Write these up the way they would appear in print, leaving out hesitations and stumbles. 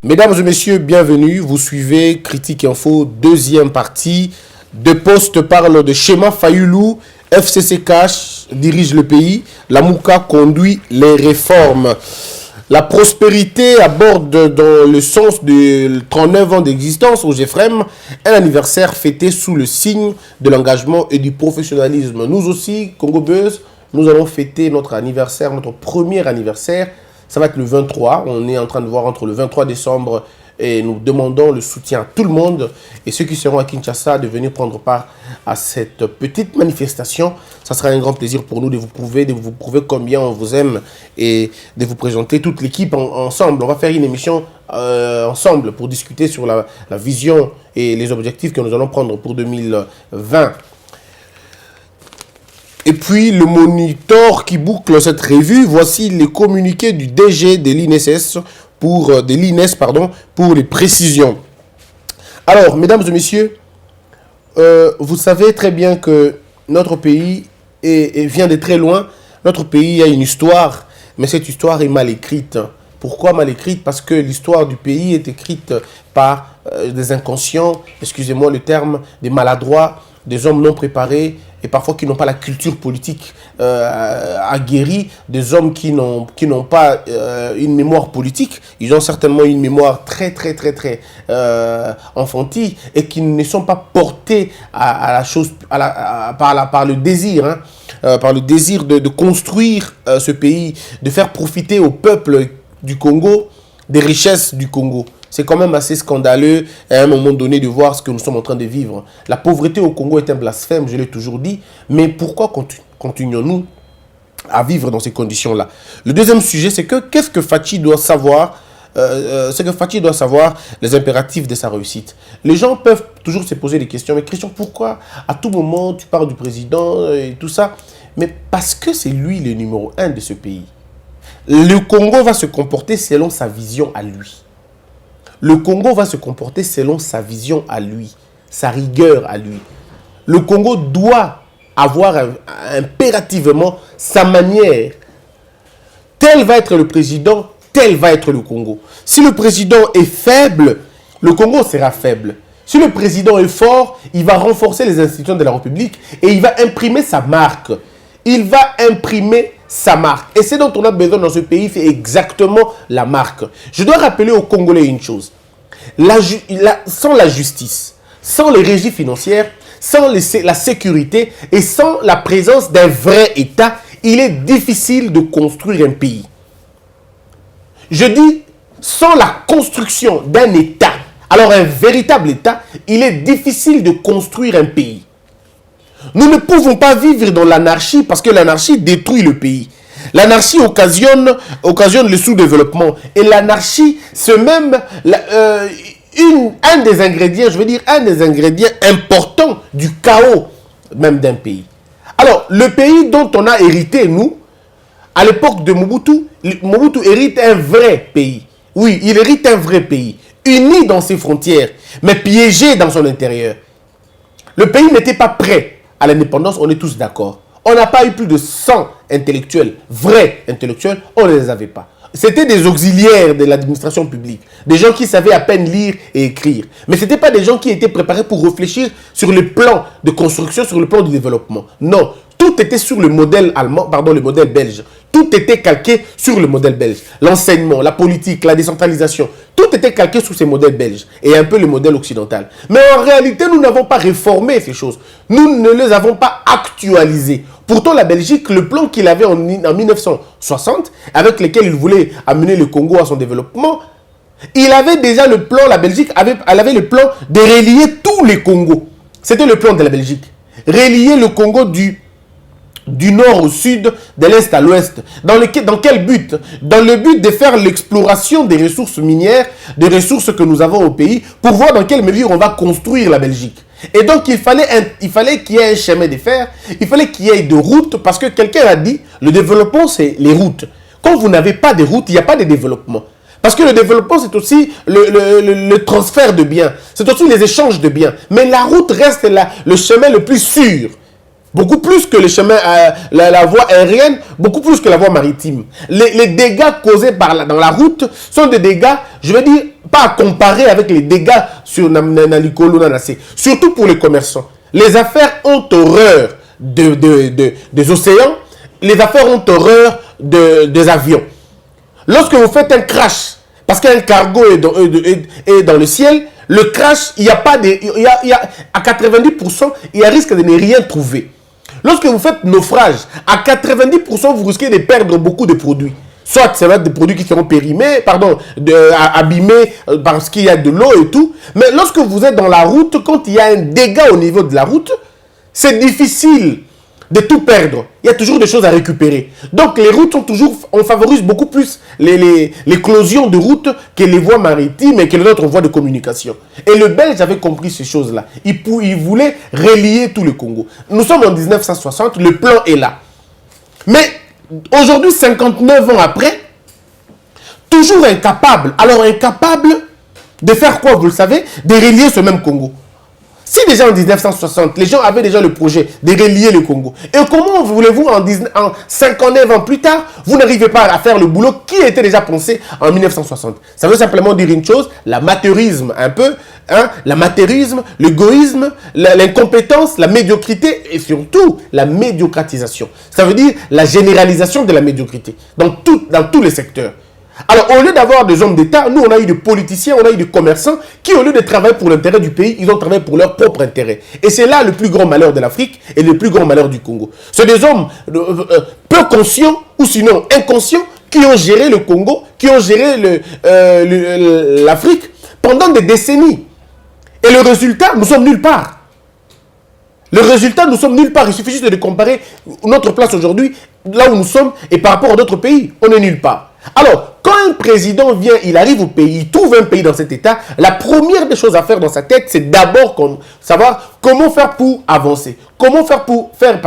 Mesdames et messieurs, bienvenue. Vous suivez Critique Info, deuxième partie. Deux postes parlent de schéma Fayoulou. FCC Cash dirige le pays. La Mouka conduit les réformes. La prospérité aborde dans le sens de 39 ans d'existence au GFREM un anniversaire fêté sous le signe de l'engagement et du professionnalisme. Nous aussi, Congo Buzz, nous allons fêter notre anniversaire, notre premier anniversaire. Ça va être le 23. On est en train de voir entre le 23 décembre et nous demandons le soutien à tout le monde et ceux qui seront à Kinshasa de venir prendre part à cette petite manifestation. Ça sera un grand plaisir pour nous de vous prouver combien on vous aime et de vous présenter toute l'équipe ensemble. On va faire une émission ensemble pour discuter sur la vision et les objectifs que nous allons prendre pour 2020. Et puis, le moniteur qui boucle cette revue, voici les communiqués du DG de l'INSS pour les précisions. Alors, mesdames et messieurs, vous savez très bien que notre pays vient de très loin. Notre pays a une histoire, mais cette histoire est mal écrite. Pourquoi mal écrite? Parce que l'histoire du pays est écrite par des inconscients, excusez-moi le terme, des maladroits, des hommes non préparés et parfois qui n'ont pas la culture politique aguerrie, des hommes qui n'ont pas une mémoire politique. Ils ont certainement une mémoire très enfantille et qui ne sont pas portés à la chose par le désir, par le désir de construire ce pays, de faire profiter au peuple du Congo des richesses du Congo. C'est quand même assez scandaleux à un moment donné de voir ce que nous sommes en train de vivre. La pauvreté au Congo est un blasphème, je l'ai toujours dit. Mais pourquoi continuons-nous à vivre dans ces conditions-là? Le deuxième sujet, c'est que qu'est-ce que Fachi doit savoir? Les impératifs de sa réussite. Les gens peuvent toujours se poser des questions. Mais Christian, pourquoi à tout moment tu parles du président et tout ça? Mais parce que c'est lui le numéro 1 de ce pays. Le Congo va se comporter selon sa vision à lui. Le Congo va se comporter selon sa vision à lui, sa rigueur à lui. Le Congo doit avoir impérativement sa manière. Tel va être le président, tel va être le Congo. Si le président est faible, le Congo sera faible. Si le président est fort, il va renforcer les institutions de la République et il va imprimer sa marque. Il va imprimer sa marque. Et c'est dont on a besoin dans ce pays, c'est exactement la marque. Je dois rappeler aux Congolais une chose. Sans la justice, sans les régies financières, sans la sécurité et sans la présence d'un vrai État, il est difficile de construire un pays. Je dis, sans la construction d'un État, alors un véritable État, il est difficile de construire un pays. Nous ne pouvons pas vivre dans l'anarchie parce que l'anarchie détruit le pays. L'anarchie occasionne le sous-développement. Et l'anarchie, c'est même un des ingrédients importants du chaos même d'un pays. Alors, le pays dont on a hérité, nous, à l'époque de Mobutu hérite un vrai pays. Oui, il hérite un vrai pays, uni dans ses frontières, mais piégé dans son intérieur. Le pays n'était pas prêt à l'indépendance, on est tous d'accord. On n'a pas eu plus de 100 intellectuels, vrais intellectuels, on ne les avait pas. C'était des auxiliaires de l'administration publique, des gens qui savaient à peine lire et écrire. Mais ce n'étaient pas des gens qui étaient préparés pour réfléchir sur le plan de construction, sur le plan du développement. Non, tout était sur le modèle le modèle belge. Tout était calqué sur le modèle belge. L'enseignement, la politique, la décentralisation, tout était calqué sur ces modèles belges et un peu le modèle occidental. Mais en réalité, nous n'avons pas réformé ces choses. Nous ne les avons pas actualisées. Pourtant, la Belgique, le plan qu'il avait en 1960, avec lequel il voulait amener le Congo à son développement, il avait déjà le plan, la Belgique elle avait le plan de relier tous les Congos. C'était le plan de la Belgique. Relier le Congo du nord au sud, de l'est à l'ouest. Dans quel but? Dans le but de faire l'exploration des ressources minières, des ressources que nous avons au pays, pour voir dans quelle mesure on va construire la Belgique. Et donc, il fallait qu'il y ait un chemin de fer, il fallait qu'il y ait des routes, parce que quelqu'un a dit, le développement, c'est les routes. Quand vous n'avez pas de routes, il n'y a pas de développement. Parce que le développement, c'est aussi le transfert de biens, c'est aussi les échanges de biens. Mais la route reste le chemin le plus sûr. Beaucoup plus que le chemin, la voie aérienne, beaucoup plus que la voie maritime. Les dégâts causés dans la route sont des dégâts, je veux dire, pas à comparer avec les dégâts sur Nalikolo Nanase. Surtout pour les commerçants. Les affaires ont horreur des océans, les affaires ont horreur des avions. Lorsque vous faites un crash, parce qu'un cargo est dans le ciel, le crash, il y a pas à 90%, il y a risque de ne rien trouver. Lorsque vous faites naufrage, à 90%, vous risquez de perdre beaucoup de produits. Soit ça va être des produits qui seront périmés, abîmés parce qu'il y a de l'eau et tout. Mais lorsque vous êtes dans la route, quand il y a un dégât au niveau de la route, c'est difficile de tout perdre. Il y a toujours des choses à récupérer. Donc les routes sont toujours, on favorise beaucoup plus l'éclosion de routes que les voies maritimes et que les autres voies de communication. Et le Belge avait compris ces choses-là. Il voulait relier tout le Congo. Nous sommes en 1960, le plan est là. Mais aujourd'hui, 59 ans après, toujours incapable. Alors incapable de faire quoi, vous le savez? De relier ce même Congo. Si déjà en 1960, les gens avaient déjà le projet de relier le Congo, et comment voulez-vous en 59 ans plus tard, vous n'arrivez pas à faire le boulot qui était déjà pensé en 1960? Ça veut simplement dire une chose, l'amateurisme un peu, hein, l'amateurisme, l'égoïsme, l'incompétence, la médiocrité et surtout la médiocratisation. Ça veut dire la généralisation de la médiocrité dans tous les secteurs. Alors, au lieu d'avoir des hommes d'État, nous, on a eu des politiciens, on a eu des commerçants qui, au lieu de travailler pour l'intérêt du pays, ils ont travaillé pour leur propre intérêt. Et c'est là le plus grand malheur de l'Afrique et le plus grand malheur du Congo. C'est des hommes peu conscients ou sinon inconscients qui ont géré le Congo, qui ont géré l'Afrique pendant des décennies. Et le résultat, nous sommes nulle part. Le résultat, nous sommes nulle part. Il suffit juste de comparer notre place aujourd'hui, là où nous sommes, et par rapport à d'autres pays. On est nulle part. Alors, quand un président vient, il arrive au pays, il trouve un pays dans cet état, la première des choses à faire dans sa tête, c'est d'abord savoir comment faire pour avancer. Comment faire pour faire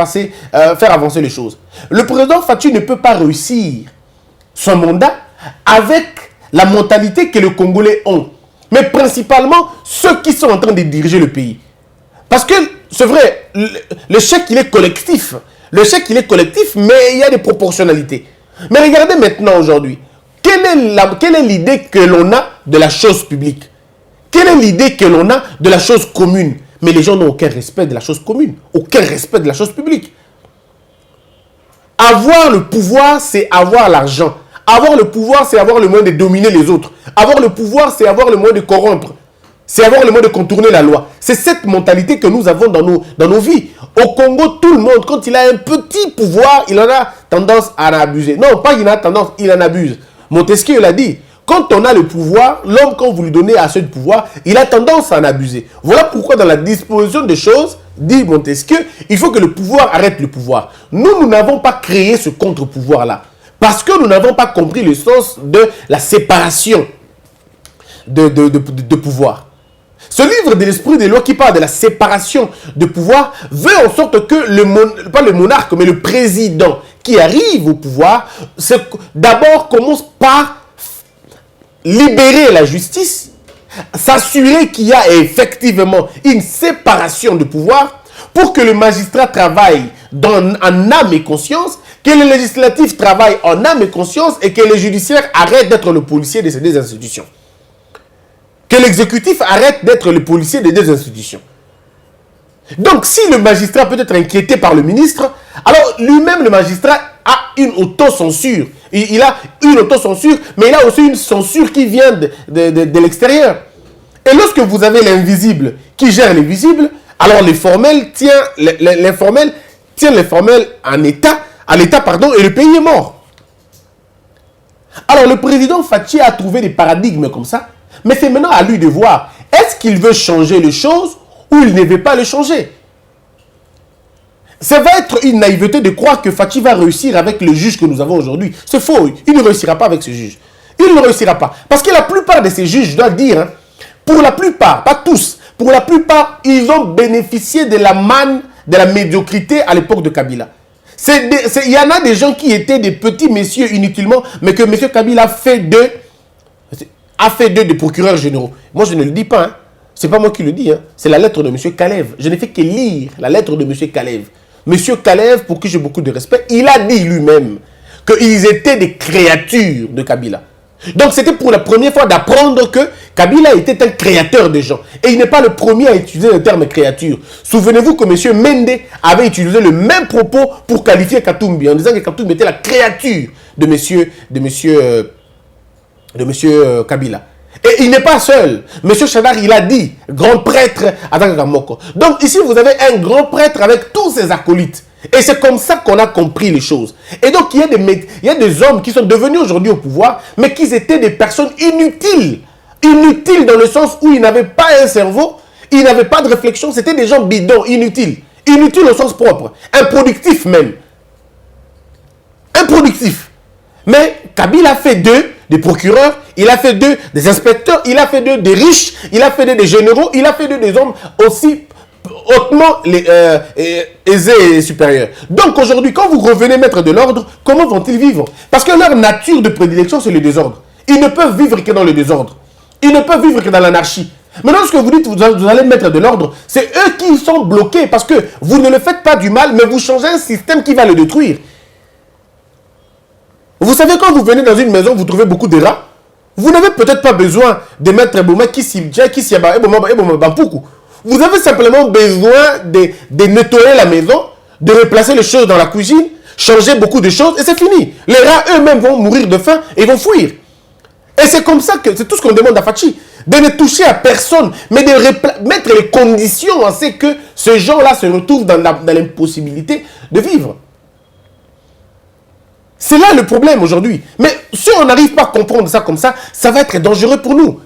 avancer les choses. Le président Fatou ne peut pas réussir son mandat avec la mentalité que les Congolais ont. Mais principalement, ceux qui sont en train de diriger le pays. Parce que, c'est vrai, le chèque, il est collectif. Le chèque, il est collectif, mais il y a des proportionnalités. Mais regardez maintenant aujourd'hui, quelle est l'idée que l'on a de la chose publique? Quelle est l'idée que l'on a de la chose commune? Mais les gens n'ont aucun respect de la chose commune, aucun respect de la chose publique. Avoir le pouvoir, c'est avoir l'argent. Avoir le pouvoir, c'est avoir le moyen de dominer les autres. Avoir le pouvoir, c'est avoir le moyen de corrompre. C'est avoir le moyen de contourner la loi. C'est cette mentalité que nous avons dans nos vies. Au Congo, tout le monde, quand il a un petit pouvoir, il en a tendance à en abuser. Non, pas qu'il en a tendance, il en abuse. Montesquieu l'a dit. Quand on a le pouvoir, l'homme, quand vous lui donnez assez de pouvoir, il a tendance à en abuser. Voilà pourquoi dans la disposition des choses, dit Montesquieu, il faut que le pouvoir arrête le pouvoir. Nous n'avons pas créé ce contre-pouvoir-là. Parce que nous n'avons pas compris le sens de la séparation de pouvoir. Ce livre de l'esprit des lois qui parle de la séparation de pouvoir veut en sorte que pas le monarque, mais le président qui arrive au pouvoir, d'abord commence par libérer la justice, s'assurer qu'il y a effectivement une séparation de pouvoir pour que le magistrat travaille en âme et conscience, que le législatif travaille en âme et conscience et que le judiciaire arrête d'être le policier de ces deux institutions. Que l'exécutif arrête d'être le policier des deux institutions. Donc, si le magistrat peut être inquiété par le ministre, alors lui-même, le magistrat, a une autocensure. Il a une autocensure, mais il a aussi une censure qui vient de l'extérieur. Et lorsque vous avez l'invisible qui gère les visibles, alors l'informel tient l'informel à l'état, et le pays est mort. Alors, le président Fatou a trouvé des paradigmes comme ça. Mais c'est maintenant à lui de voir, est-ce qu'il veut changer les choses ou il ne veut pas les changer? Ça va être une naïveté de croire que Fatou va réussir avec le juge que nous avons aujourd'hui. C'est faux, il ne réussira pas avec ce juge. Il ne réussira pas. Parce que la plupart de ces juges, je dois le dire, hein, pour la plupart, pas tous, pour la plupart, ils ont bénéficié de la manne, de la médiocrité à l'époque de Kabila. Il y en a des gens qui étaient des petits messieurs inutilement, mais que M. Kabila a fait d'eux des procureurs généraux. Moi, je ne le dis pas. Ce n'est pas moi qui le dis. Hein. C'est la lettre de M. Kalev. Je n'ai fait que lire la lettre de M. Kalev. Monsieur Kalev, pour qui j'ai beaucoup de respect, il a dit lui-même qu'ils étaient des créatures de Kabila. Donc c'était pour la première fois d'apprendre que Kabila était un créateur de gens. Et il n'est pas le premier à utiliser le terme créature. Souvenez-vous que M. Mende avait utilisé le même propos pour qualifier Katumbi, en disant que Katumbi était la créature de monsieur Kabila. Et il n'est pas seul. Monsieur Chadar, il a dit, grand prêtre à Takamoko. Donc ici, vous avez un grand prêtre avec tous ses acolytes. Et c'est comme ça qu'on a compris les choses. Et donc, il y a des hommes qui sont devenus aujourd'hui au pouvoir, mais qui étaient des personnes inutiles. Inutiles dans le sens où ils n'avaient pas un cerveau, ils n'avaient pas de réflexion, c'était des gens bidons, inutiles. Inutiles au sens propre. Improductifs même. Improductifs. Mais Kabila a fait d'eux des procureurs, il a fait d'eux des inspecteurs, il a fait d'eux des riches, il a fait d'eux des généraux, il a fait d'eux des hommes aussi hautement aisés et supérieurs. Donc aujourd'hui, quand vous revenez mettre de l'ordre, comment vont-ils vivre? Parce que leur nature de prédilection, c'est le désordre. Ils ne peuvent vivre que dans le désordre. Ils ne peuvent vivre que dans l'anarchie. Maintenant, ce que vous dites, vous allez mettre de l'ordre, c'est eux qui sont bloqués parce que vous ne le faites pas du mal, mais vous changez un système qui va le détruire. Vous savez, quand vous venez dans une maison, vous trouvez beaucoup de rats. Vous n'avez peut-être pas besoin de mettre vous avez simplement besoin de nettoyer la maison, de replacer les choses dans la cuisine, changer beaucoup de choses et c'est fini. Les rats eux-mêmes vont mourir de faim et vont fuir. Et c'est comme ça que c'est tout ce qu'on demande à Fachi. De ne toucher à personne, mais de mettre les conditions à ce que ces gens-là se retrouvent dans l'impossibilité de vivre. C'est là le problème aujourd'hui. Mais si on n'arrive pas à comprendre ça comme ça, ça va être dangereux pour nous.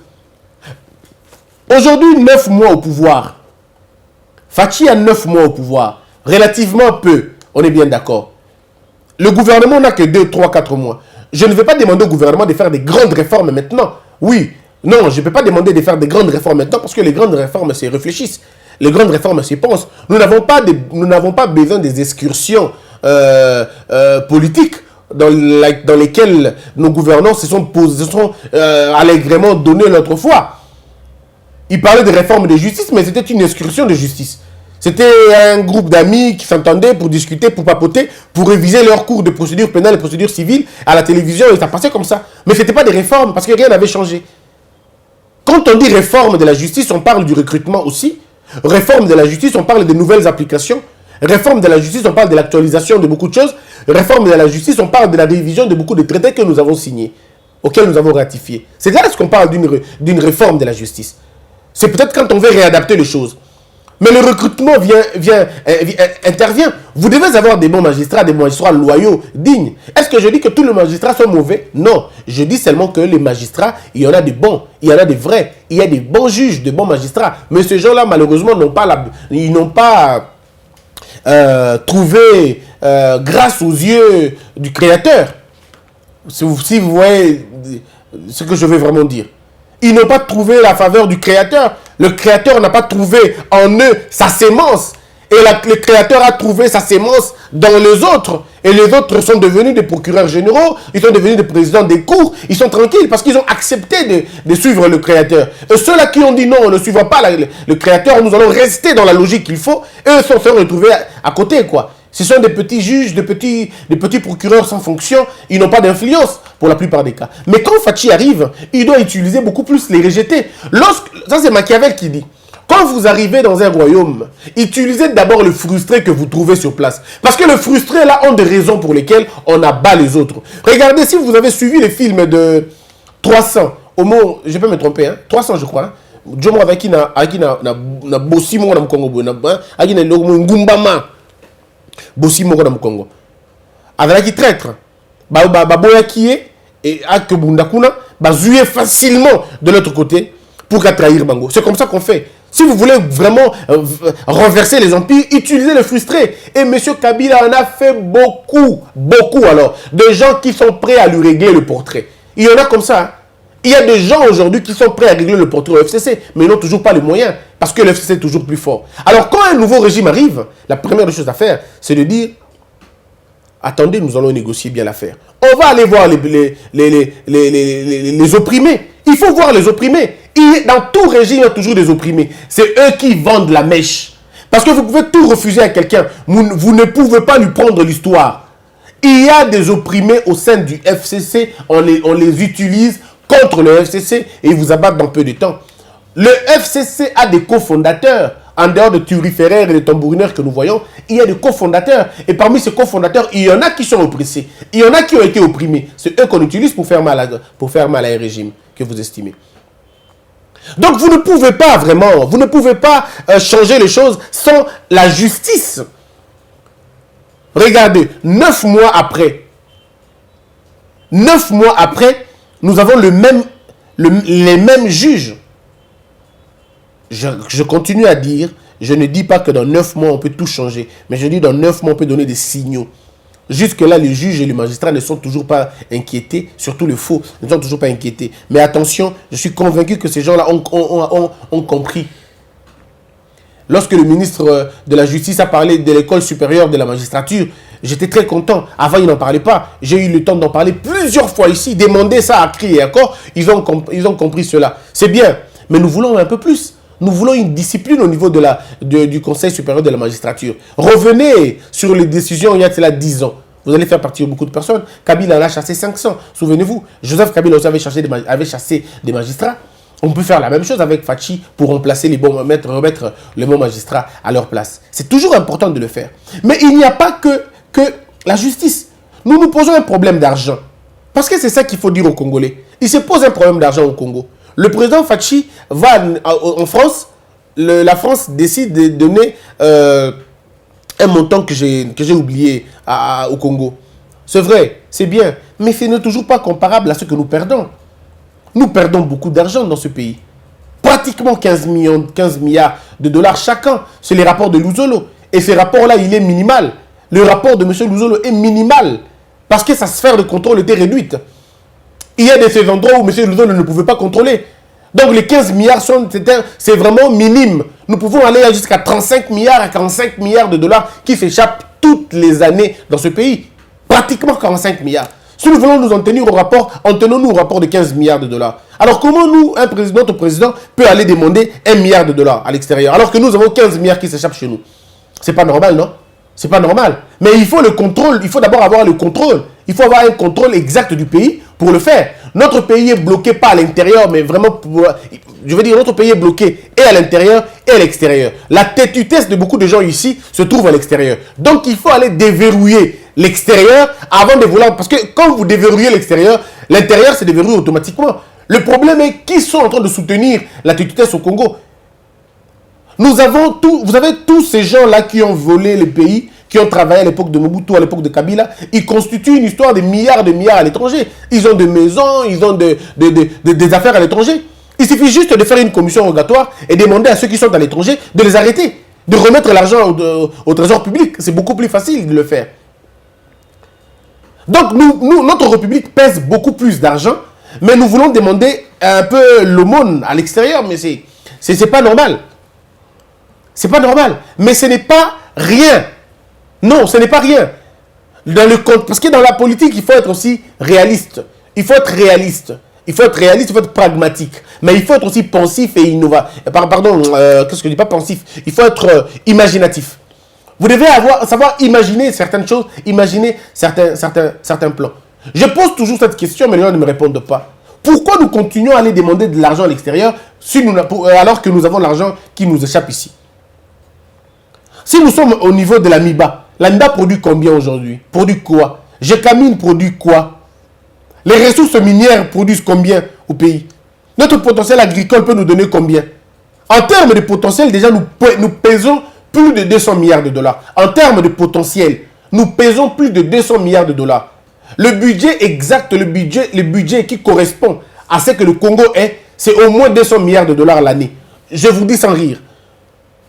Aujourd'hui, 9 mois au pouvoir. Fachi a 9 mois au pouvoir. Relativement peu. On est bien d'accord. Le gouvernement n'a que 2, 3, 4 mois. Je ne vais pas demander au gouvernement de faire des grandes réformes maintenant. Oui, non, je ne peux pas demander de faire des grandes réformes maintenant parce que les grandes réformes se réfléchissent. Les grandes réformes s'y pensent. Nous n'avons pas besoin des excursions politiques dans lesquelles nos gouvernants se sont allègrement donné l'autre fois. Ils parlaient de réforme de justice, mais c'était une excursion de justice. C'était un groupe d'amis qui s'entendaient pour discuter, pour papoter, pour réviser leurs cours de procédure pénale et procédure civile à la télévision, et ça passait comme ça. Mais ce n'était pas des réformes, parce que rien n'avait changé. Quand on dit réforme de la justice, on parle du recrutement aussi. Réforme de la justice, on parle de nouvelles applications. Réforme de la justice, on parle de l'actualisation de beaucoup de choses. Réforme de la justice, on parle de la révision de beaucoup de traités que nous avons signés, auxquels nous avons ratifié. C'est là ce qu'on parle d'une réforme de la justice. C'est peut-être quand on veut réadapter les choses. Mais le recrutement intervient. Vous devez avoir des bons magistrats, des magistrats loyaux, dignes. Est-ce que je dis que tous les magistrats sont mauvais? Non. Je dis seulement que les magistrats, il y en a des bons, il y en a des vrais. Il y a des bons juges, des bons magistrats. Mais ces gens-là, malheureusement, n'ont pas trouvé grâce aux yeux du Créateur. Si vous voyez ce que je veux vraiment dire. Ils n'ont pas trouvé la faveur du Créateur. Le Créateur n'a pas trouvé en eux sa sémence. Et le Créateur a trouvé sa sémence dans les autres. Et les autres sont devenus des procureurs généraux. Ils sont devenus des présidents des cours. Ils sont tranquilles parce qu'ils ont accepté de suivre le Créateur. Et ceux-là qui ont dit non, on ne suivra pas le Créateur, nous allons rester dans la logique qu'il faut. Eux se sont retrouvés à côté, quoi. Ce sont des petits juges, des petits procureurs sans fonction. Ils n'ont pas d'influence pour la plupart des cas. Mais quand Fachi arrive, il doit utiliser beaucoup plus les rejetés. Ça, c'est Machiavel qui dit. Quand vous arrivez dans un royaume, utilisez d'abord le frustré que vous trouvez sur place. Parce que le frustré, là, ont des raisons pour lesquelles on abat les autres. Regardez, si vous avez suivi les films de 300, au mot, je peux me tromper, hein, 300 je crois, hein. Jomo avec qui na bossi mo na Congo, avec na ngumbama. Bossi moko na Congo. Avec qui traître, baboya qui est et ak bundakuna, bazouye facilement de l'autre côté pour trahir Bango. C'est comme ça qu'on fait. Si vous voulez vraiment renverser les empires, utilisez le frustré. Et M. Kabila en a fait beaucoup alors. De gens qui sont prêts à lui régler le portrait. Il y en a comme ça. Hein. Il y a des gens aujourd'hui qui sont prêts à régler le portrait au FCC, mais ils n'ont toujours pas les moyens, parce que le FCC est toujours plus fort. Alors quand un nouveau régime arrive, la première chose à faire, c'est de dire, attendez, nous allons négocier bien l'affaire. On va aller voir les opprimés. Il faut voir les opprimés. Dans tout régime, il y a toujours des opprimés. C'est eux qui vendent la mèche. Parce que vous pouvez tout refuser à quelqu'un. Vous ne pouvez pas lui prendre l'histoire. Il y a des opprimés au sein du FCC. On les utilise contre le FCC et ils vous abattent dans peu de temps. Le FCC a des cofondateurs. En dehors de turiféraires et de tambourineurs que nous voyons, il y a des cofondateurs. Et parmi ces cofondateurs, il y en a qui sont oppressés. Il y en a qui ont été opprimés. C'est eux qu'on utilise pour faire mal à un régime que vous estimez. Donc vous ne pouvez pas vraiment, vous ne pouvez pas changer les choses sans la justice. Regardez, 9 mois après, nous avons les mêmes juges. Je continue à dire, je ne dis pas que dans 9 mois on peut tout changer, mais je dis dans 9 mois on peut donner des signaux. Jusque-là, les juges et les magistrats ne sont toujours pas inquiétés, surtout les faux, ne sont toujours pas inquiétés. Mais attention, je suis convaincu que ces gens-là ont compris. Lorsque le ministre de la Justice a parlé de l'école supérieure de la magistrature, j'étais très content. Avant, il n'en parlait pas. J'ai eu le temps d'en parler plusieurs fois ici, demander ça à cri et à corps. Ils ont compris cela. C'est bien, mais nous voulons un peu plus. Nous voulons une discipline au niveau du Conseil supérieur de la magistrature. Revenez sur les décisions il y a cela 10 ans. Vous allez faire partir beaucoup de personnes. Kabila en a chassé 500. Souvenez-vous, Joseph Kabila aussi avait chassé des magistrats. On peut faire la même chose avec Fachi pour remplacer remettre les bons magistrats à leur place. C'est toujours important de le faire. Mais il n'y a pas que la justice. Nous nous posons un problème d'argent. Parce que c'est ça qu'il faut dire aux Congolais. Il se pose un problème d'argent au Congo. Le président Fachi va en France. La France décide de donner un montant que j'ai oublié au Congo. C'est vrai, c'est bien. Mais ce n'est toujours pas comparable à ce que nous perdons. Nous perdons beaucoup d'argent dans ce pays. Pratiquement 15 milliards de dollars chacun. C'est les rapports de Luzolo. Et ce rapport-là, il est minimal. Le rapport de M. Luzolo est minimal. Parce que sa sphère de contrôle était réduite. Il y a ces endroits où M. Luzolo ne pouvait pas contrôler. Donc les 15 milliards, c'est vraiment minime. Nous pouvons aller jusqu'à 35 milliards à 45 milliards de dollars qui s'échappent toutes les années dans ce pays. Pratiquement 45 milliards. Si nous voulons nous en tenir au rapport, en tenons-nous au rapport de 15 milliards de dollars. Alors comment notre président peut aller demander 1 milliard de dollars à l'extérieur alors que nous avons 15 milliards qui s'échappent chez nous? C'est pas normal, non? C'est pas normal. Mais il faut le contrôle, il faut d'abord avoir le contrôle. Il faut avoir un contrôle exact du pays pour le faire. Notre pays est bloqué pas à l'intérieur, mais vraiment, je veux dire, notre pays est bloqué et à l'intérieur et à l'extérieur. La têtutesse de beaucoup de gens ici se trouve à l'extérieur. Donc il faut aller déverrouiller l'extérieur avant de vouloir... Parce que quand vous déverrouillez l'extérieur, l'intérieur se déverrouille automatiquement. Le problème est qui sont en train de soutenir la têtutesse au Congo. Vous avez tous ces gens-là qui ont volé le pays, qui ont travaillé à l'époque de Mobutu, à l'époque de Kabila. Ils constituent une histoire de milliards à l'étranger. Ils ont des maisons, ils ont des affaires à l'étranger. Il suffit juste de faire une commission rogatoire et demander à ceux qui sont à l'étranger de les arrêter, de remettre l'argent au trésor public. C'est beaucoup plus facile de le faire. Donc, notre République pèse beaucoup plus d'argent, mais nous voulons demander un peu l'aumône à l'extérieur, mais c'est pas normal. C'est pas normal. Mais ce n'est pas rien. Non, ce n'est pas rien. Parce que dans la politique, il faut être aussi réaliste. Il faut être réaliste. Il faut être réaliste, il faut être pragmatique. Mais il faut être aussi pensif et innovateur. Pardon, qu'est-ce que je dis pas pensif? Il faut être imaginatif. Vous devez savoir imaginer certaines choses, imaginer certains plans. Je pose toujours cette question, mais les gens ne me répondent pas. Pourquoi nous continuons à aller demander de l'argent à l'extérieur alors que nous avons l'argent qui nous échappe ici? Si nous sommes au niveau de l'AMIBA, l'AMIBA produit combien aujourd'hui? Produit quoi? Gécamine produit quoi? Les ressources minières produisent combien au pays? Notre potentiel agricole peut nous donner combien? En termes de potentiel, déjà, nous pesons plus de 200 milliards de dollars. En termes de potentiel, nous pesons plus de 200 milliards de dollars. Le budget exact, le budget qui correspond à ce que le Congo est, c'est au moins 200 milliards de dollars l'année. Je vous dis sans rire.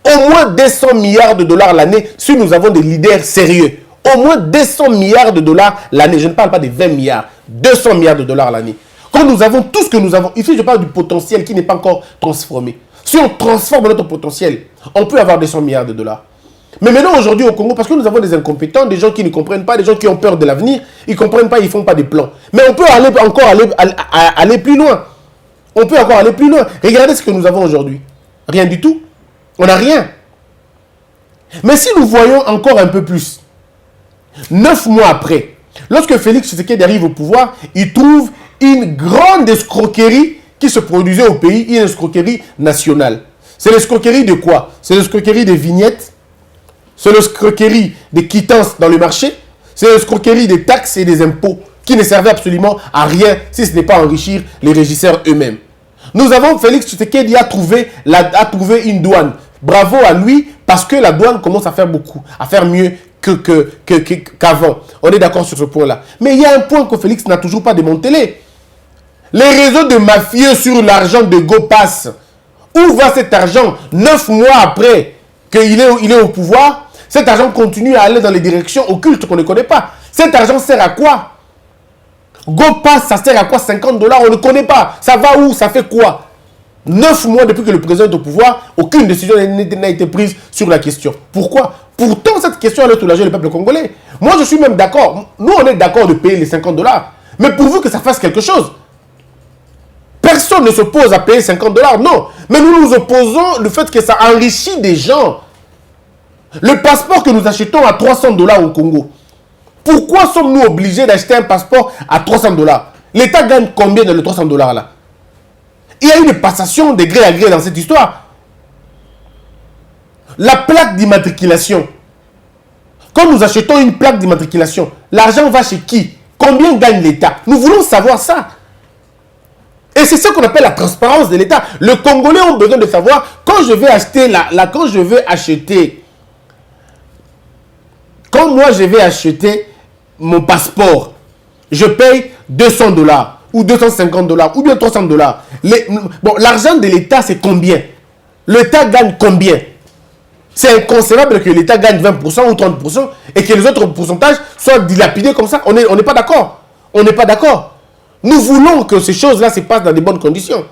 Au moins 200 milliards de dollars l'année si nous avons des leaders sérieux. Au moins 200 milliards de dollars l'année. Je ne parle pas de 20 milliards. 200 milliards de dollars l'année. Quand nous avons tout ce que nous avons, ici je parle du potentiel qui n'est pas encore transformé. Si on transforme notre potentiel, on peut avoir 200 milliards de dollars. Mais maintenant aujourd'hui au Congo, parce que nous avons des incompétents, des gens qui ne comprennent pas, des gens qui ont peur de l'avenir, ils ne comprennent pas, ils ne font pas des plans. Mais on peut aller plus loin. On peut encore aller plus loin. Regardez ce que nous avons aujourd'hui. Rien du tout. On n'a rien. Mais si nous voyons encore un peu plus, 9 mois après, lorsque Félix Tshisekedi arrive au pouvoir, il trouve une grande escroquerie qui se produisait au pays, une escroquerie nationale. C'est l'escroquerie de quoi? C'est l'escroquerie des vignettes, c'est l'escroquerie des quittances dans le marché, c'est l'escroquerie des taxes et des impôts qui ne servaient absolument à rien si ce n'est pas enrichir les régisseurs eux-mêmes. Nous avons Félix Tshisekedi a trouvé une douane. Bravo à lui, parce que la douane commence à faire beaucoup, à faire mieux qu'avant. On est d'accord sur ce point-là. Mais il y a un point que Félix n'a toujours pas démantelé. Les réseaux de mafieux sur l'argent de GoPass. Où va cet argent 9 mois après qu'il est au pouvoir? Cet argent continue à aller dans les directions occultes qu'on ne connaît pas. Cet argent sert à quoi? GoPass, ça sert à quoi? 50 $, on ne connaît pas. Ça va où? Ça fait quoi? 9 mois depuis que le président est au pouvoir, aucune décision n'a été prise sur la question. Pourquoi? Pourtant, cette question allait soulager le peuple congolais. Moi, je suis même d'accord. Nous, on est d'accord de payer les 50 $. Mais pourvu que ça fasse quelque chose. Personne ne s'oppose à payer 50 $, non. Mais nous nous opposons au fait que ça enrichit des gens. Le passeport que nous achetons à 300 $ au Congo. Pourquoi sommes-nous obligés d'acheter un passeport à 300 $? L'État gagne combien dans les 300 $ là? Il y a une passation de gré à gré dans cette histoire. La plaque d'immatriculation. Quand nous achetons une plaque d'immatriculation, l'argent va chez qui? Combien gagne l'État? Nous voulons savoir ça. Et c'est ce qu'on appelle la transparence de l'État. Les Congolais ont besoin de savoir, quand je vais acheter quand moi je vais acheter mon passeport, je paye 200 $ ou 250 $ ou bien 300 $. Bon, l'argent de l'État, c'est combien? L'État gagne combien? C'est inconcevable que l'État gagne 20% ou 30% et que les autres pourcentages soient dilapidés comme ça. On n'est pas d'accord. On n'est pas d'accord. Nous voulons que ces choses-là se passent dans de bonnes conditions.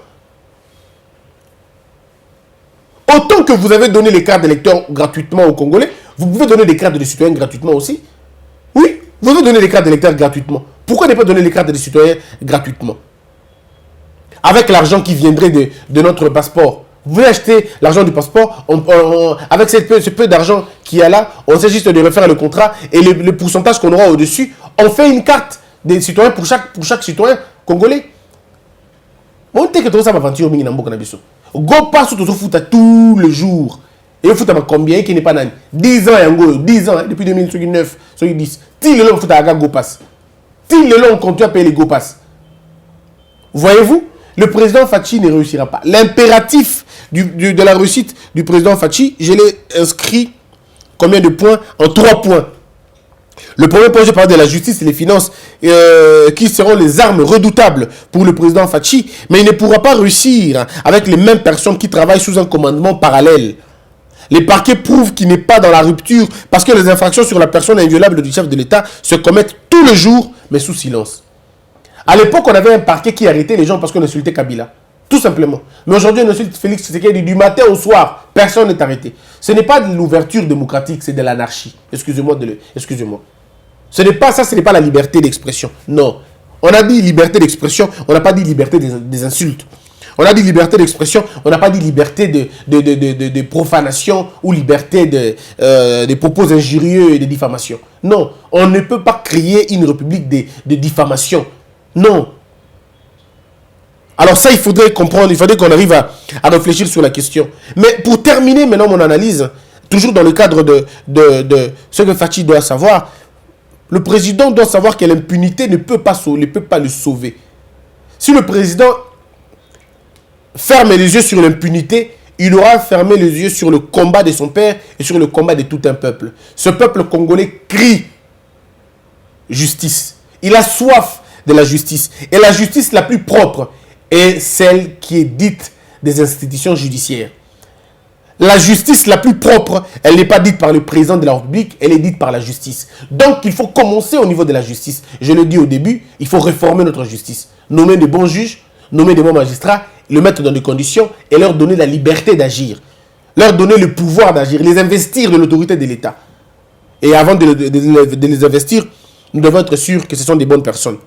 Autant que vous avez donné les cartes d'électeurs gratuitement aux Congolais, vous pouvez donner des cartes de citoyens gratuitement aussi. Oui, vous pouvez donner les cartes d'électeurs gratuitement. Pourquoi ne pas donner les cartes de citoyens gratuitement? Avec l'argent qui viendrait de notre passeport. Vous pouvez acheter l'argent du passeport, avec ce peu d'argent qu'il y a là, on sait juste de refaire le contrat et le pourcentage qu'on aura au-dessus, on fait une carte des citoyens pour chaque citoyen congolais. On sait que tout ça va aventure mingi nambo kanabiso. Go passe tout foot tous les jours. Et le foot à combien qui n'est pas nani 10 ans yango, 10 ans depuis 2009, 2010. Ti le long foot à go passe. Ti le long on continue à payer les go passe. Voyez-vous, le président Fachi ne réussira pas. L'impératif de la réussite du président Fachi, je l'ai inscrit combien de points? En 3 points. Le premier point, je parle de la justice et les finances qui seront les armes redoutables pour le président Fachi, mais il ne pourra pas réussir avec les mêmes personnes qui travaillent sous un commandement parallèle. Les parquets prouvent qu'il n'est pas dans la rupture parce que les infractions sur la personne inviolable du chef de l'État se commettent tous les jours, mais sous silence. À l'époque, on avait un parquet qui arrêtait les gens parce qu'on insultait Kabila. Tout simplement. Mais aujourd'hui, on insulte Félix Tshisekedi du matin au soir. Personne n'est arrêté. Ce n'est pas de l'ouverture démocratique, c'est de l'anarchie. Excusez-moi. Ce n'est pas ça, ce n'est pas la liberté d'expression. Non. On a dit liberté d'expression, on n'a pas dit liberté des insultes. On a dit liberté d'expression, on n'a pas dit liberté de profanation ou liberté de propos injurieux et de diffamation. Non, on ne peut pas créer une république de diffamation. Non. Alors ça, il faudrait comprendre, il faudrait qu'on arrive à réfléchir sur la question. Mais pour terminer maintenant mon analyse, toujours dans le cadre de ce que Fachi doit savoir, le président doit savoir que l'impunité ne peut pas le sauver. Si le président ferme les yeux sur l'impunité, il aura fermé les yeux sur le combat de son père et sur le combat de tout un peuple. Ce peuple congolais crie justice. Il a soif de la justice. Et la justice la plus propre est celle qui est dite des institutions judiciaires. La justice la plus propre, elle n'est pas dite par le président de la République, elle est dite par la justice. Donc, il faut commencer au niveau de la justice. Je le dis au début, il faut réformer notre justice. Nommer de bons juges, nommer de bons magistrats, le mettre dans des conditions et leur donner la liberté d'agir. Leur donner le pouvoir d'agir, les investir de l'autorité de l'État. Et avant de les investir, nous devons être sûrs que ce sont des bonnes personnes.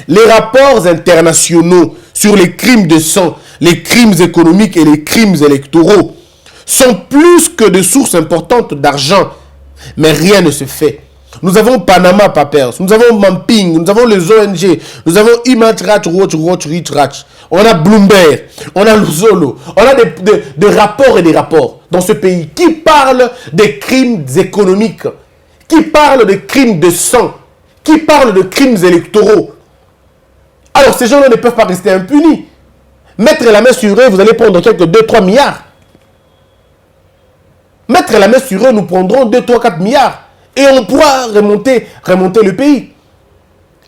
Les rapports internationaux sur les crimes de sang, les crimes économiques et les crimes électoraux sont plus que des sources importantes d'argent. Mais rien ne se fait. Nous avons Panama Papers, nous avons Mapping, nous avons les ONG, nous avons Watch, on a Bloomberg, on a Luzolo, on a des rapports et des rapports dans ce pays qui parlent des crimes économiques, qui parlent des crimes de sang, qui parlent de crimes électoraux. Alors ces gens-là ne peuvent pas rester impunis. Mettre la main sur eux, vous allez prendre quelques 2-3 milliards. Mettre la main sur eux, nous prendrons 2-3-4 milliards. Et on pourra remonter le pays.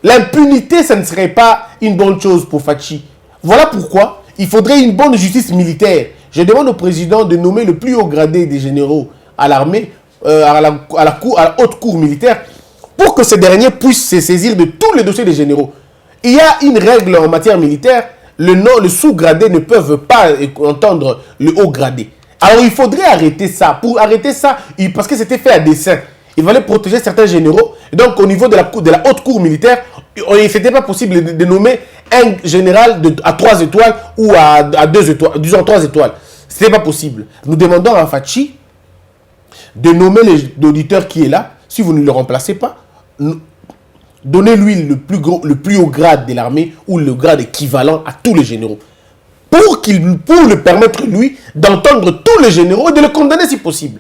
L'impunité, ça ne serait pas une bonne chose pour Fachi. Voilà pourquoi il faudrait une bonne justice militaire. Je demande au président de nommer le plus haut gradé des généraux à l'armée, à la haute cour militaire, pour que ce dernier puisse se saisir de tous les dossiers des généraux. Il y a une règle en matière militaire, le sous-gradé ne peuvent pas entendre le haut gradé. Alors il faudrait arrêter ça. Pour arrêter ça, parce que c'était fait à dessein. Il fallait protéger certains généraux. Et donc, au niveau de la haute cour militaire, ce n'était pas possible de nommer un général à 3 étoiles ou à 2 étoiles, disons 3 étoiles. Ce n'était pas possible. Nous demandons à Fachi de nommer l'auditeur qui est là. Si vous ne le remplacez pas, donnez-lui le plus haut grade de l'armée ou le grade équivalent à tous les généraux. Pour le permettre, lui, d'entendre tous les généraux et de le condamner si possible.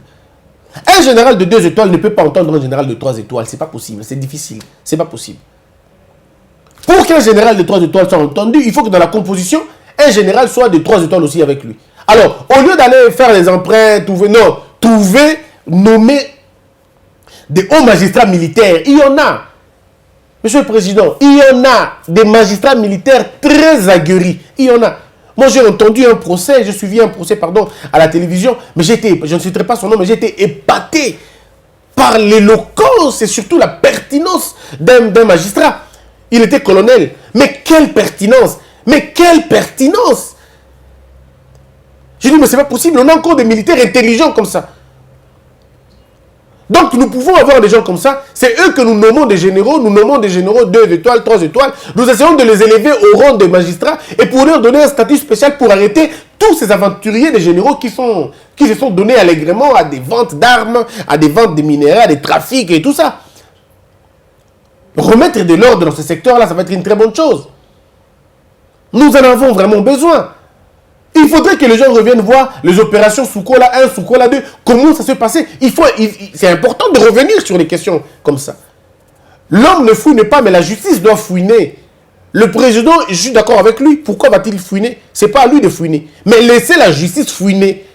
Un général de 2 étoiles ne peut pas entendre un général de 3 étoiles. C'est pas possible, c'est difficile. C'est pas possible. Pour qu'un général de 3 étoiles soit entendu, il faut que dans la composition, un général soit de 3 étoiles aussi avec lui. Alors, au lieu d'aller faire les emprunts, nommer des hauts magistrats militaires. Il y en a. Monsieur le Président, il y en a des magistrats militaires très aguerris. Il y en a. Moi, j'ai entendu un procès, j'ai suivi un procès, à la télévision, mais je ne citerai pas son nom, mais j'ai été épaté par l'éloquence et surtout la pertinence d'un magistrat. Il était colonel. Mais quelle pertinence! Mais quelle pertinence! J'ai dit, mais c'est pas possible, on a encore des militaires intelligents comme ça. Donc nous pouvons avoir des gens comme ça, c'est eux que nous nommons des généraux 2 étoiles, 3 étoiles, nous essayons de les élever au rang des magistrats et pour leur donner un statut spécial pour arrêter tous ces aventuriers des généraux qui se sont donnés allègrement à des ventes d'armes, à des ventes de minéraux, à des trafics et tout ça. Remettre de l'ordre dans ce secteur-là, ça va être une très bonne chose. Nous en avons vraiment besoin. Il faudrait que les gens reviennent voir les opérations Soukola 1, Soukola 2, comment ça s'est passé. C'est important de revenir sur les questions comme ça. L'homme ne fouine pas, mais la justice doit fouiner. Le président, je suis d'accord avec lui. Pourquoi va-t-il fouiner? Ce n'est pas à lui de fouiner. Mais laissez la justice fouiner.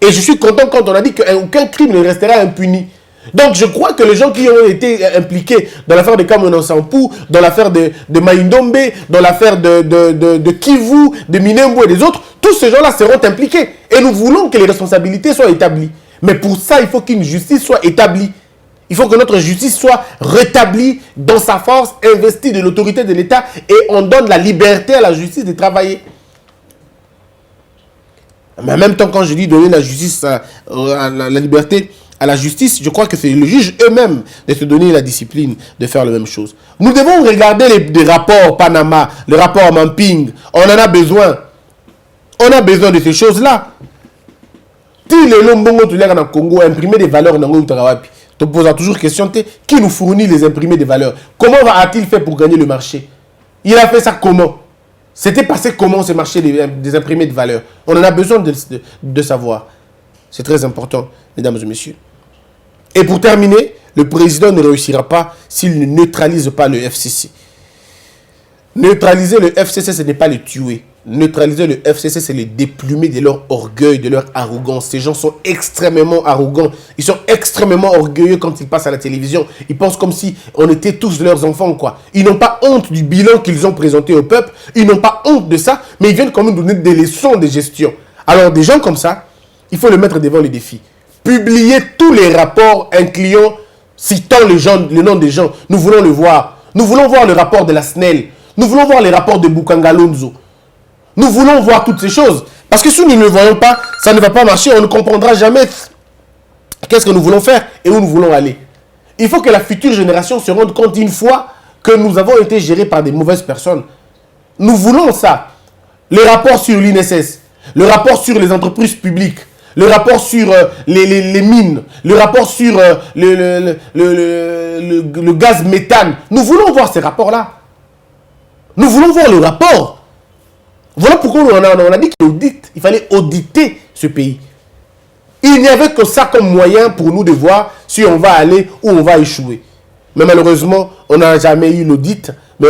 Et je suis content quand on a dit qu'aucun crime ne restera impuni. Donc je crois que les gens qui ont été impliqués dans l'affaire de Kamona Sampou, dans l'affaire de Maïndombe, dans l'affaire de Kivu, de Minembo et des autres, tous ces gens-là seront impliqués. Et nous voulons que les responsabilités soient établies. Mais pour ça, il faut qu'une justice soit établie. Il faut que notre justice soit rétablie dans sa force, investie de l'autorité de l'État et on donne la liberté à la justice de travailler. Mais en même temps, quand je dis donner la justice, la liberté à la justice, je crois que c'est le juge eux-mêmes de se donner la discipline de faire la même chose. Nous devons regarder les rapports Panama, le rapport Mapping. On en a besoin. On a besoin de ces choses-là. Si les Lombongo tu l'as en Congo, imprimer des valeurs dans le Tarawapi, tu te poses toujours question, qui nous fournit les imprimés des valeurs? Comment a-t-il fait pour gagner le marché? Il a fait ça comment? C'était passé comment ce marché des imprimés de valeurs? On en a besoin de savoir. C'est très important, mesdames et messieurs. Et pour terminer, le président ne réussira pas s'il ne neutralise pas le FCC. Neutraliser le FCC, ce n'est pas le tuer. Neutraliser le FCC, c'est le déplumer de leur orgueil, de leur arrogance. Ces gens sont extrêmement arrogants. Ils sont extrêmement orgueilleux quand ils passent à la télévision. Ils pensent comme si on était tous leurs enfants, quoi. Ils n'ont pas honte du bilan qu'ils ont présenté au peuple. Ils n'ont pas honte de ça, mais ils viennent quand même donner des leçons de gestion. Alors, des gens comme ça, il faut les mettre devant les défis. Publier tous les rapports incluant, citant le nom des gens. Nous voulons le voir. Nous voulons voir le rapport de la SNEL. Nous voulons voir les rapports de Bukangalonzo. Nous voulons voir toutes ces choses. Parce que si nous ne le voyons pas, ça ne va pas marcher. On ne comprendra jamais qu'est-ce que nous voulons faire et où nous voulons aller. Il faut que la future génération se rende compte une fois que nous avons été gérés par des mauvaises personnes. Nous voulons ça. Les rapports sur l'INSS, le rapport sur les entreprises publiques, le rapport sur les mines, le rapport sur le gaz méthane. Nous voulons voir ces rapports-là. Nous voulons voir le rapport. Voilà pourquoi on a dit qu'il fallait auditer ce pays. Il n'y avait que ça comme moyen pour nous de voir si on va aller ou on va échouer. Mais malheureusement, on n'a jamais eu l'audit. Mais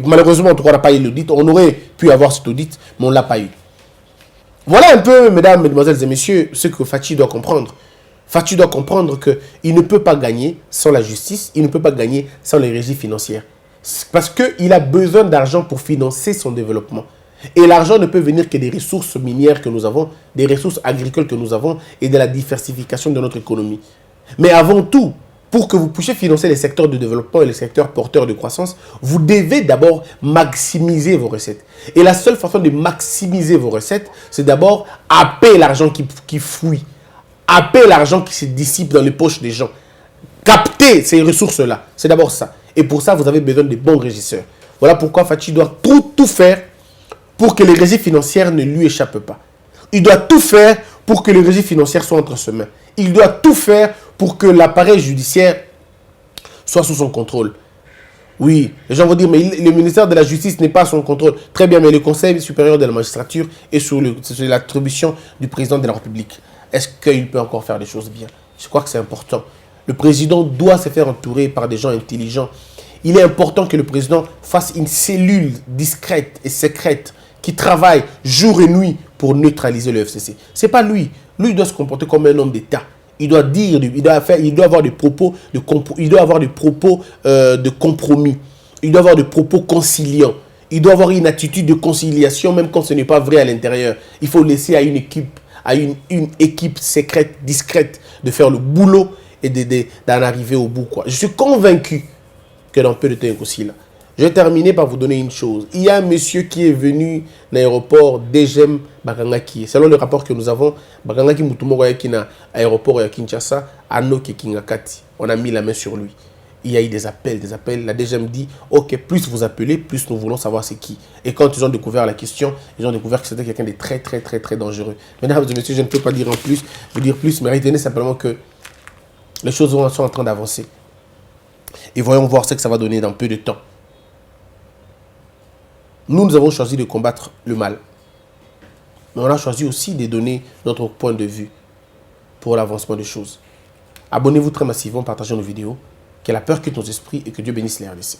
malheureusement, en tout cas, on n'a pas eu l'audit. On aurait pu avoir cet audit, mais on ne l'a pas eu. Voilà un peu, mesdames, mesdemoiselles et messieurs, ce que Fathi doit comprendre. Fathi doit comprendre qu'il ne peut pas gagner sans la justice, il ne peut pas gagner sans les régies financières. Parce qu'il a besoin d'argent pour financer son développement. Et l'argent ne peut venir que des ressources minières que nous avons, des ressources agricoles que nous avons et de la diversification de notre économie. Mais avant tout, pour que vous puissiez financer les secteurs de développement et les secteurs porteurs de croissance, vous devez d'abord maximiser vos recettes. Et la seule façon de maximiser vos recettes, c'est d'abord happer l'argent qui fuit, happer l'argent qui se dissipe dans les poches des gens, capter ces ressources-là. C'est d'abord ça. Et pour ça, vous avez besoin de bons régisseurs. Voilà pourquoi Fathi doit tout faire pour que les régies financières ne lui échappent pas. Il doit tout faire pour que les régies financières soient entre ses mains. Il doit tout faire pour que l'appareil judiciaire soit sous son contrôle. Oui, les gens vont dire, mais le ministère de la Justice n'est pas sous son contrôle. Très bien, mais le Conseil supérieur de la magistrature est sous l'attribution du président de la République. Est-ce qu'il peut encore faire des choses bien? Je crois que c'est important. Le président doit se faire entourer par des gens intelligents. Il est important que le président fasse une cellule discrète et secrète qui travaille jour et nuit pour neutraliser le FCC. Ce n'est pas lui. Lui, il doit se comporter comme un homme d'État. Il doit dire, il doit avoir des propos de compromis. Il doit avoir des propos conciliants. Il doit avoir une attitude de conciliation, même quand ce n'est pas vrai à l'intérieur. Il faut laisser à une équipe secrète, discrète, de faire le boulot et d'en arriver au bout, quoi. Je suis convaincu que dans peu de temps aussi là. Je vais terminer par vous donner une chose. Il y a un monsieur qui est venu à l'aéroport d'Egem Bakangaki. Selon le rapport que nous avons, Bakangaki Mutumo qui na aéroport à Kinshasa, Anoke Kingakati. On a mis la main sur lui. Il y a eu des appels. La DGM dit, ok, plus vous appelez, plus nous voulons savoir c'est qui. Et quand ils ont découvert la question, ils ont découvert que c'était quelqu'un de très, très, très, très dangereux. Mesdames et messieurs, je ne peux pas dire en plus, vous dire plus, mais retenez simplement que les choses sont en train d'avancer. Et voyons voir ce que ça va donner dans peu de temps. Nous avons choisi de combattre le mal. Mais on a choisi aussi de donner notre point de vue pour l'avancement des choses. Abonnez-vous très massivement, partagez nos vidéos. Que la peur quitte nos esprits et que Dieu bénisse les RDC.